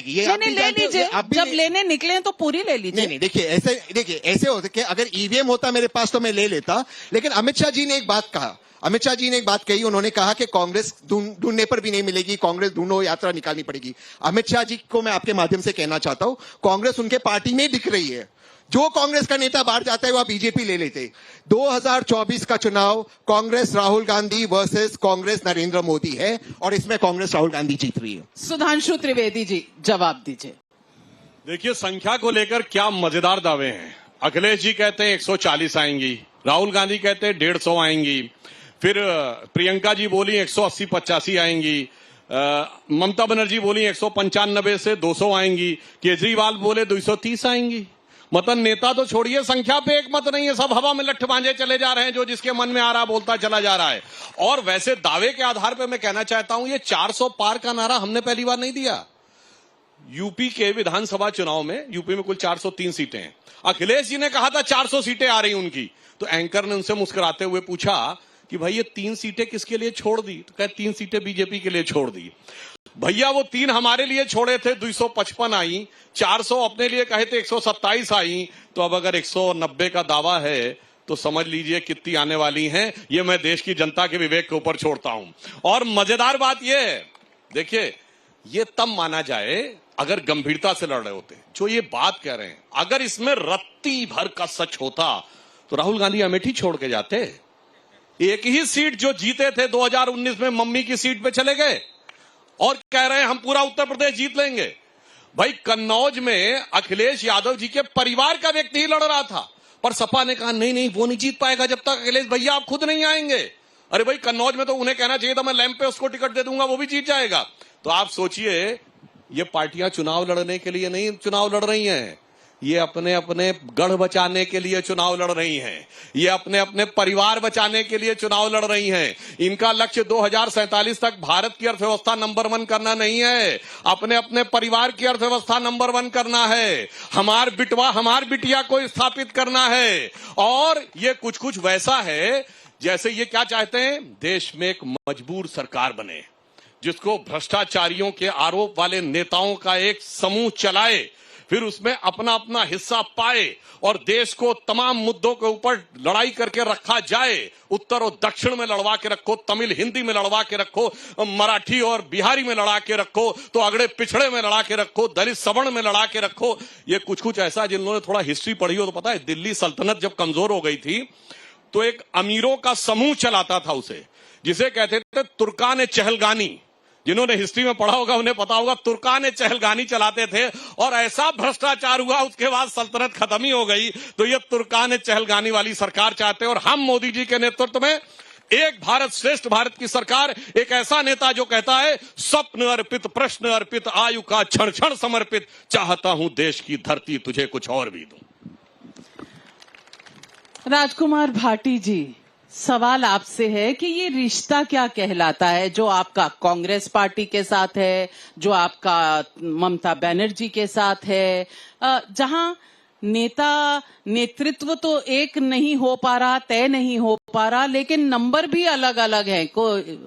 मिलेगी। ये नहीं, ले लीजिए, जब लेने निकले हैं तो पूरी ले लीजिए। नहीं, देखिए ऐसे होते कि अगर ईवीएम होता मेरे पास तो मैं ले लेता, लेकिन अमित शाह जी ने एक बात कहा, अमित शाह जी ने एक बात कही, उन्होंने कहा कि कांग्रेस ढूंढने पर भी नहीं मिलेगी, कांग्रेस ढूंढो यात्रा निकालनी पड़ेगी। अमित शाह जी को मैं आपके माध्यम से कहना चाहता हूं, कांग्रेस उनके पार्टी में दिख रही है। जो कांग्रेस का नेता बाहर जाता है वह बीजेपी ले लेते। 2024 का चुनाव कांग्रेस राहुल गांधी वर्सेस कांग्रेस नरेंद्र मोदी है और इसमें कांग्रेस राहुल गांधी जीत रही है। सुधांशु त्रिवेदी जी जवाब दीजिए। देखिए, संख्या को लेकर क्या मजेदार दावे हैं। अखिलेश जी कहते हैं 140 आएंगी, राहुल गांधी कहते हैं 150 आएंगी, फिर प्रियंका जी बोली 180-85 आएंगी, ममता बनर्जी बोली 195 से 200 आएंगी, केजरीवाल बोले 230 आएंगी। मतलब नेता तो छोड़िए, संख्या पे एक मत नहीं है, सब हवा में लट्ठ बांझे चले जा रहे हैं, जो जिसके मन में आ रहा बोलता चला जा रहा है। और वैसे दावे के आधार पे मैं कहना चाहता हूं, ये 400 पार का नारा हमने पहली बार नहीं दिया। यूपी के विधानसभा चुनाव में, यूपी में कुल 403 सीटें हैं, अखिलेश जी ने कहा था 400 सीटें आ रही उनकी, तो एंकर ने उनसे मुस्कुराते हुए पूछा कि भाई ये 3 सीटें किसके लिए छोड़ दी, तो कहे 3 सीटें बीजेपी के लिए छोड़ दी। भैया वो 3 हमारे लिए छोड़े थे, 255 आई, 400 अपने लिए कहे थे, 127 आई, तो अब अगर 190 का दावा है तो समझ लीजिए कितनी आने वाली हैं। ये मैं देश की जनता के विवेक के ऊपर छोड़ता हूं। और मजेदार बात ये है, देखिए, ये तब माना जाए अगर गंभीरता से लड़ रहे होते। जो ये बात कह रहे हैं, अगर इसमें रत्ती भर का सच होता तो राहुल गांधी अमेठी छोड़ के जाते। एक ही सीट जो जीते थे 2019 में, मम्मी की सीट पे चले गए और कह रहे हैं हम पूरा उत्तर प्रदेश जीत लेंगे। भाई, कन्नौज में अखिलेश यादव जी के परिवार का व्यक्ति ही लड़ रहा था, पर सपा ने कहा नहीं नहीं, वो नहीं जीत पाएगा जब तक अखिलेश भैया आप खुद नहीं आएंगे। अरे भाई, कन्नौज में तो उन्हें कहना चाहिए था मैं लैंप पे उसको टिकट दे दूंगा, वो भी जीत जाएगा। तो आप सोचिए, ये पार्टियां चुनाव लड़ने के लिए नहीं चुनाव लड़ रही हैं, ये अपने अपने गढ़ बचाने के लिए चुनाव लड़ रही हैं, ये अपने अपने परिवार बचाने के लिए चुनाव लड़ रही हैं। इनका लक्ष्य 2047 तक भारत की अर्थव्यवस्था नंबर 1 करना नहीं है, अपने अपने परिवार की अर्थव्यवस्था नंबर 1 करना है, हमार बिटिया को स्थापित करना है। और ये कुछ कुछ वैसा है जैसे ये क्या चाहते हैं, देश में एक मजबूर सरकार बने जिसको भ्रष्टाचारियों के आरोप वाले नेताओं का एक समूह चलाए, फिर उसमें अपना अपना हिस्सा पाए और देश को तमाम मुद्दों के ऊपर लड़ाई करके रखा जाए। उत्तर और दक्षिण में लड़वा के रखो, तमिल हिंदी में लड़वा के रखो, मराठी और बिहारी में लड़ा के रखो, तो अगड़े पिछड़े में लड़ा के रखो, दलित सवर्ण में लड़ा के रखो। ये कुछ कुछ ऐसा, जिन लोगों ने थोड़ा हिस्ट्री पढ़ी हो तो पता है, दिल्ली सल्तनत जब कमजोर हो गई थी तो एक अमीरों का समूह चलाता था उसे, जिसे कहते थे तुर्कान चहलगानी। जिन्होंने हिस्ट्री में पढ़ा होगा उन्हें पता होगा, तुर्कान चहलगानी चलाते थे और ऐसा भ्रष्टाचार हुआ उसके बाद सल्तनत खत्म ही हो गई। तो ये तुर्कान चहलगानी वाली सरकार चाहते हैं। और हम मोदी जी के नेतृत्व में एक भारत श्रेष्ठ भारत की सरकार, एक ऐसा नेता जो कहता है स्वप्न अर्पित प्रश्न अर्पित आयु का क्षण क्षण समर्पित, चाहता हूं देश की धरती तुझे कुछ और भी दूं। राजकुमार भाटी जी, सवाल आपसे है कि ये रिश्ता क्या कहलाता है जो आपका कांग्रेस पार्टी के साथ है, जो आपका ममता बनर्जी के साथ है, जहां नेतृत्व तो एक नहीं हो पा रहा, तय नहीं हो पा रहा, लेकिन नंबर भी अलग अलग है। कोई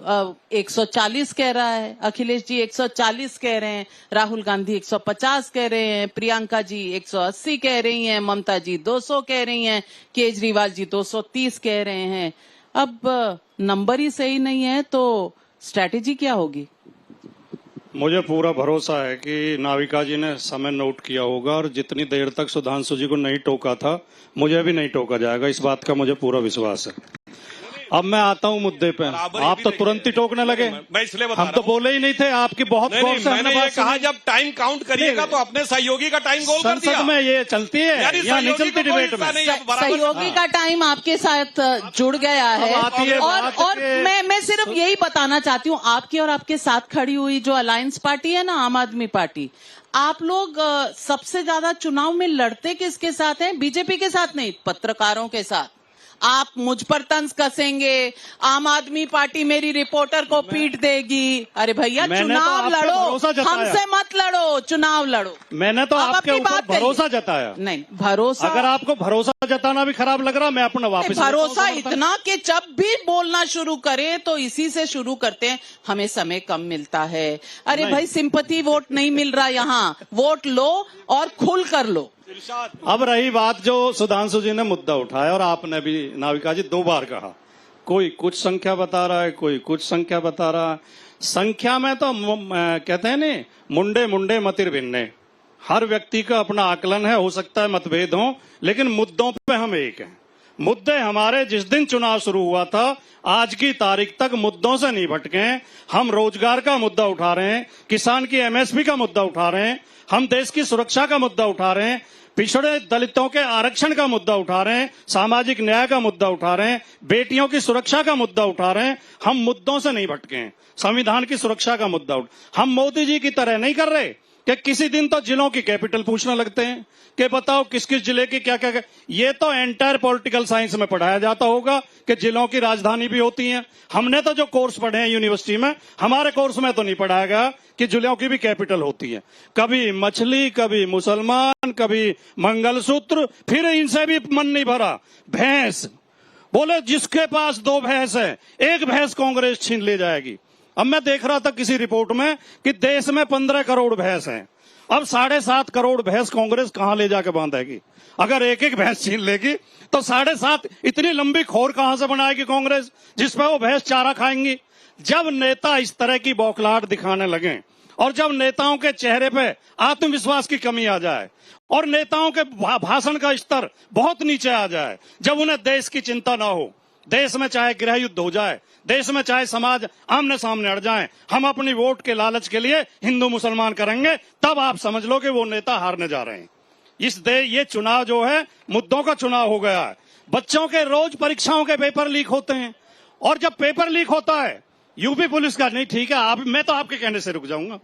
140 कह रहा है, अखिलेश जी 140 कह रहे हैं, राहुल गांधी 150 कह रहे हैं, प्रियंका जी 180 कह रही हैं, ममता जी 200 कह रही हैं, केजरीवाल जी 230 कह रहे हैं। अब नंबर ही सही नहीं है तो स्ट्रैटेजी क्या होगी? मुझे पूरा भरोसा है कि नाविका जी ने समय नोट किया होगा और जितनी देर तक सुधांशु जी को नहीं टोका था, मुझे भी नहीं टोका जाएगा, इस बात का मुझे पूरा विश्वास है। अब मैं आता हूँ मुद्दे पे। आप तो तुरंत ही टोकने लगे। मैं इसलिए बता हम तो बोले ही नहीं थे, आपकी बहुत गौर से हमने बात कहा जब टाइम काउंट करिएगा तो अपने सहयोगी का टाइम गोल कर दिया। संसद में ये चलती है या नहीं चलती डिबेट में? सहयोगी का टाइम आपके साथ जुड़ गया है। और मैं सिर्फ यही बताना चाहती हूँ, आपकी और आपके साथ खड़ी हुई जो अलायंस पार्टी है ना, आम आदमी पार्टी, आप लोग सबसे ज्यादा चुनाव में लड़ते किसके साथ हैं? बीजेपी के साथ नहीं, पत्रकारों के साथ। आप मुझ पर तंज कसेंगे, आम आदमी पार्टी मेरी रिपोर्टर को पीट देगी। अरे भैया चुनाव लड़ो, हमसे मत लड़ो, चुनाव लड़ो। मैंने तो आपके ऊपर भरोसा जताया। नहीं भरोसा, अगर आपको भरोसा जताना भी खराब लग रहा, मैं अपना वापस भरोसा इतना कि जब भी बोलना शुरू करें तो इसी से शुरू करते हैं, हमें समय कम मिलता है। अरे भाई सिंपैथी वोट नहीं मिल रहा यहाँ, वोट लो और खुल कर लो। अब रही बात जो सुधांशु जी ने मुद्दा उठाया और आपने भी नाविका जी 2 बार कहा, कोई कुछ संख्या बता रहा है, कोई कुछ संख्या बता रहा है। संख्या में तो कहते हैं नहीं, मुंडे मुंडे मतिर भिन्ने, हर व्यक्ति का अपना आकलन है, हो सकता है मतभेद हो, लेकिन मुद्दों पे हम एक हैं। मुद्दे हमारे जिस दिन चुनाव शुरू हुआ था आज की तारीख तक मुद्दों से नहीं भटके। हम रोजगार का मुद्दा उठा रहे हैं, किसान की एमएसपी का मुद्दा उठा रहे हैं, हम देश की सुरक्षा का मुद्दा उठा रहे हैं, पिछड़े दलितों के आरक्षण का मुद्दा उठा रहे हैं, सामाजिक न्याय का मुद्दा उठा रहे हैं, बेटियों की सुरक्षा का मुद्दा उठा रहे हैं। हम मुद्दों से नहीं भटके हैं, संविधान की सुरक्षा का मुद्दा हम मोदी जी की तरह नहीं कर रहे कि किसी दिन तो जिलों की कैपिटल पूछने लगते हैं कि बताओ किस किस जिले की क्या क्या। ये तो एंटायर पॉलिटिकल साइंस में पढ़ाया जाता होगा कि जिलों की राजधानी भी होती है। हमने तो जो कोर्स पढ़े हैं यूनिवर्सिटी में, हमारे कोर्स में तो नहीं पढ़ाया गया कि जिलों की भी कैपिटल होती है। कभी मछली, कभी मुसलमान, कभी मंगलसूत्र, फिर इनसे भी मन नहीं भरा। भैंस, बोले जिसके पास 2 भैंस है, 1 भैंस कांग्रेस छीन ले जाएगी। अब मैं देख रहा था किसी रिपोर्ट में कि देश में 15 करोड़ भैंस हैं। अब 7.5 करोड़ भैंस कांग्रेस कहां ले जाके बांधेगी? अगर 1-1 भैंस छीन लेगी तो 7.5 इतनी लंबी खोर कहां से बनाएगी कांग्रेस जिसपे वो भैंस चारा खाएंगी? जब नेता इस तरह की बौखलाहट दिखाने लगे और जब नेताओं के चेहरे पे आत्मविश्वास की कमी आ जाए और नेताओं के भाषण का स्तर बहुत नीचे आ जाए, जब उन्हें देश की चिंता ना हो, देश में चाहे गृह युद्ध हो जाए, देश में चाहे समाज आमने सामने अड़ जाए, हम अपनी वोट के लालच के लिए हिंदू मुसलमान करेंगे, तब आप समझ लो कि वो नेता हारने जा रहे हैं। ये चुनाव जो है मुद्दों का चुनाव हो गया है। बच्चों के रोज परीक्षाओं के पेपर लीक होते हैं और जब पेपर लीक होता है यूपी पुलिस का, नहीं ठीक है मैं तो आपके कहने से रुक जाऊंगा,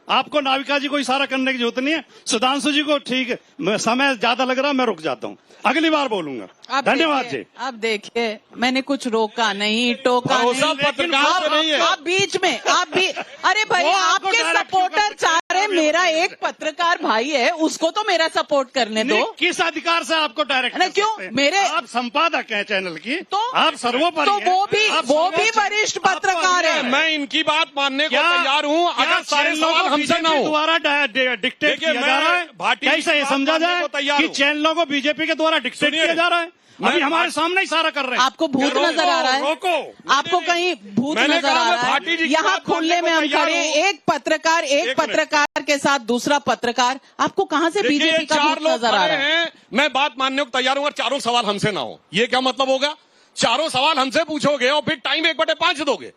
आपको नाविका जी को इशारा करने की जरूरत नहीं है, सुधांशु जी को ठीक है, समय ज्यादा लग रहा है, मैं रुक जाता हूँ, अगली बार बोलूंगा। धन्यवाद जी। अब देखिए मैंने कुछ रोका नहीं, टोका नहीं, आप बीच में आप भी, अरे भाई आपके सपोर्टर चाह रहे, मेरा एक पत्रकार भाई है उसको तो मेरा सपोर्ट करने दो। किस अधिकार से आपको डायरेक्ट नहीं, क्यों? मेरे आप संपादक हैं चैनल की, तो आप सर्वोपरि तो वो भी वरिष्ठ पत्रकार है। मैं इनकी बात मानने को तैयार हूँ, अगर सारे सवाल हमसे ना हो द्वारा डिक्टेट किया जा रहा है, कैसे ये समझा जाए कि चैनलों को बीजेपी के द्वारा डिक्टेट किया जा रहा है? अभी हमारे सामने इशारा कर रहे हैं। आपको भूत नजर आ रहा है? रोको, आपको कहीं भूत नजर आ रहा है? यहाँ खुले में हम खड़े, एक पत्रकार के साथ दूसरा पत्रकार, आपको कहाँ से बीजेपी का भूत नजर आ रहा है? मैं बात मानने को तैयार हूँ और चारों सवाल हमसे ना हो, ये क्या मतलब होगा? चारों सवाल हमसे पूछोगे और फिर टाइम 1/5 दोगे,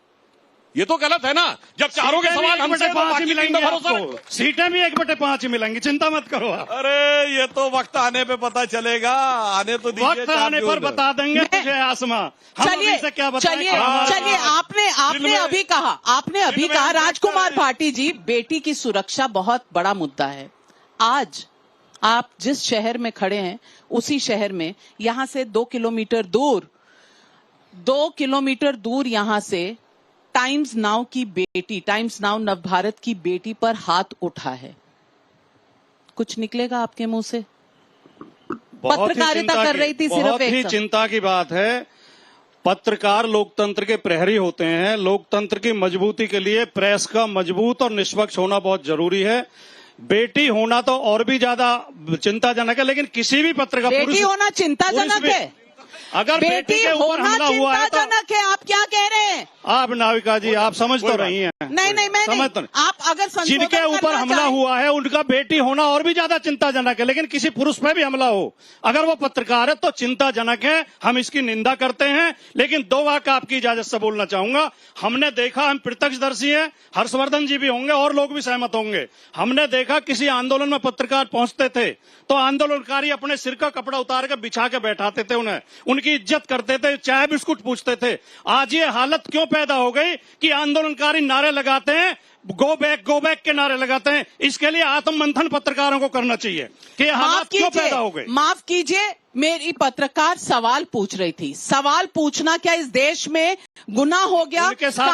ये तो गलत है ना। जब चारों के सवाल हमसे 5 मिलेंगे, सीटें भी 1/5 मिलेंगी, चिंता मत करो आप। अरे ये तो वक्त आने पे पता चलेगा, आने तो दीजिए, वक्त आने पर बता देंगे तुझे आसमां। चलिए आपने अभी कहा राजकुमार भाटी जी, बेटी की सुरक्षा बहुत बड़ा मुद्दा है। आज आप जिस शहर में खड़े हैं उसी शहर में यहां से 2 किलोमीटर दूर यहां से टाइम्स नाउ की बेटी, टाइम्स नाउ नवभारत की बेटी पर हाथ उठा है। कुछ निकलेगा आपके मुंह से? पत्रकारिता कर रही थी सिर्फ, बहुत ही चिंता की बात है। पत्रकार लोकतंत्र के प्रहरी होते हैं। लोकतंत्र की मजबूती के लिए प्रेस का मजबूत और निष्पक्ष होना बहुत जरूरी है। बेटी होना तो और भी ज्यादा चिंताजनक है, लेकिन किसी भी पत्रकार, बेटी होना चिंताजनक है, अगर बेटी के ऊपर हमला हुआ है तो आप क्या कह रहे हैं? आप नाविका जी आप समझ तो रही हैं। नहीं मैं नहीं। आप अगर जिनके ऊपर हमला हुआ है उनका बेटी होना और भी ज्यादा चिंताजनक है, लेकिन किसी पुरुष पे भी हमला हो अगर वो पत्रकार है तो चिंताजनक है। हम इसकी निंदा करते हैं, लेकिन 2 वाक्य आपकी इजाजत से बोलना चाहूंगा। हमने देखा, हम प्रत्यक्षदर्शी हैं, हर्षवर्धन जी भी होंगे और लोग भी सहमत होंगे। हमने देखा किसी आंदोलन में पत्रकार पहुंचते थे तो आंदोलनकारी अपने सिर का कपड़ा उतार कर बिछा के बैठाते थे उन्हें, उनकी इज्जत करते थे, चाय बिस्कुट पूछते थे। आज ये हालत क्यों पैदा हो गई कि आंदोलनकारी नारे लगाते हैं, गो बैक के नारे लगाते हैं। इसके लिए आत्ममंथन पत्रकारों को करना चाहिए कि ये हालत क्यों पैदा हो गए। माफ कीजिए, मेरी पत्रकार सवाल पूछ रही थी। सवाल पूछना क्या इस देश में गुनाह हो गया? उनके साथ